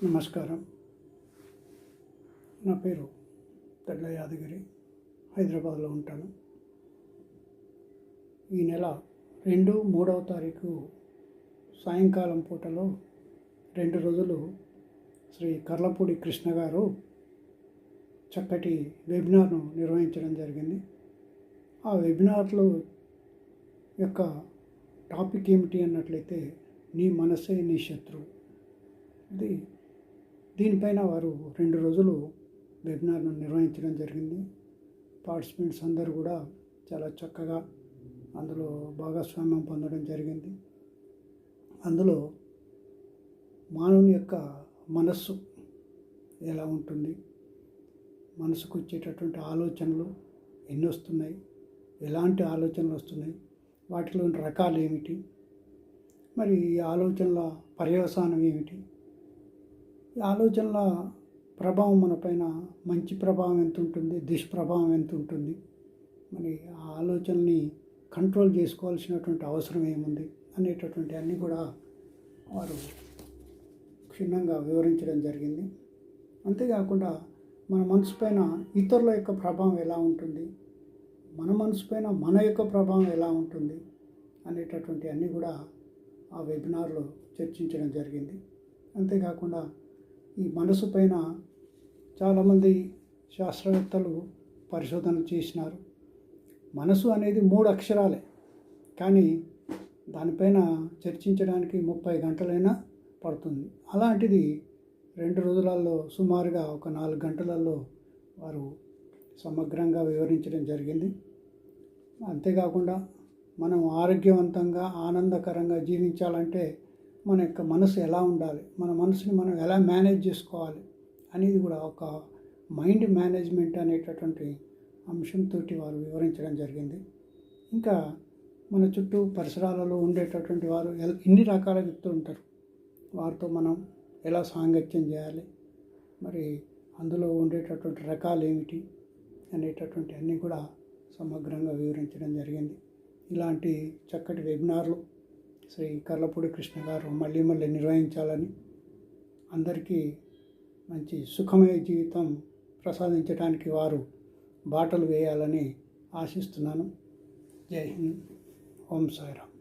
నమస్కారం. నా పేరు తెడ్ల యాదగిరి. హైదరాబాద్లో ఉంటాను. ఈ నెల 2, 3వ తారీఖు సాయంకాలం పూటలో 2 రోజులు శ్రీ కర్లపూడి కృష్ణ గారు చక్కటి వెబినార్ను నిర్వహించడం జరిగింది. ఆ వెబినార్లో యొక్క టాపిక్ ఏమిటి అన్నట్లయితే, నీ మనసే నీ శత్రువు. దీనిపైన వారు 2 రోజులు వెబినార్ను నిర్వహించడం జరిగింది. పార్టిసిపెంట్స్ అందరూ కూడా చాలా చక్కగా అందులో భాగస్వామ్యం పొందడం జరిగింది. అందులో మానవుని యొక్క మనస్సు ఎలా ఉంటుంది, మనసుకు వచ్చేటటువంటి ఆలోచనలు ఎన్ని వస్తున్నాయి, ఎలాంటి ఆలోచనలు వస్తున్నాయి, వాటిలోని రకాలు ఏమిటి, మరి ఈ ఆలోచనల పర్యవసానం ఏమిటి, ఈ ఆలోచనల ప్రభావం మనపైన మంచి ప్రభావం ఎంత ఉంటుంది, దుష్ప్రభావం ఎంత ఉంటుంది, మరి ఆ ఆలోచనని కంట్రోల్ చేసుకోవాల్సినటువంటి అవసరం ఏముంది అనేటటువంటి అన్నీ కూడా వారు క్షుణ్ణంగా వివరించడం జరిగింది. అంతేకాకుండా మన మనసు పైన ఇతరుల యొక్క ప్రభావం ఎలా ఉంటుంది, మన మనసు పైన మన యొక్క ప్రభావం ఎలా ఉంటుంది అనేటటువంటి అన్నీ కూడా ఆ వెబినార్లో చర్చించడం జరిగింది. అంతేకాకుండా ఈ మనసు పైన చాలామంది శాస్త్రవేత్తలు పరిశోధనలు చేసినారు. మనసు అనేది 3 అక్షరాలే, కానీ దానిపైన చర్చించడానికి 30 గంటలైనా పడుతుంది. అలాంటిది 2 రోజులలో సుమారుగా ఒక 4 గంటలలో వారు సమగ్రంగా వివరించడం జరిగింది. అంతేకాకుండా మనం ఆరోగ్యవంతంగా ఆనందకరంగా జీవించాలంటే మన యొక్క మనసు ఎలా ఉండాలి, మన మనసుని మనం ఎలా మేనేజ్ చేసుకోవాలి అనేది కూడా ఒక మైండ్ మేనేజ్మెంట్ అనేటటువంటి అంశంతో వారు వివరించడం జరిగింది. ఇంకా మన చుట్టూ పరిసరాలలో ఉండేటటువంటి వారు ఇన్ని రకాల వ్యక్తులు ఉంటారు. వారితో మనం ఎలా సాంగత్యం చేయాలి, మరి అందులో ఉండేటటువంటి రకాలు ఏమిటి అనేటటువంటి అన్నీ కూడా సమగ్రంగా వివరించడం జరిగింది. ఇలాంటి చక్కటి వెబినార్లు శ్రీ కర్లపూడి కృష్ణ గారు మళ్ళీ నిర్వహించాలని, అందరికీ మంచి సుఖమయ జీవితం ప్రసాదించడానికి వారు బాటలు వేయాలని ఆశిస్తున్నాను. జై హింద్. ఓం సాయిరామ్.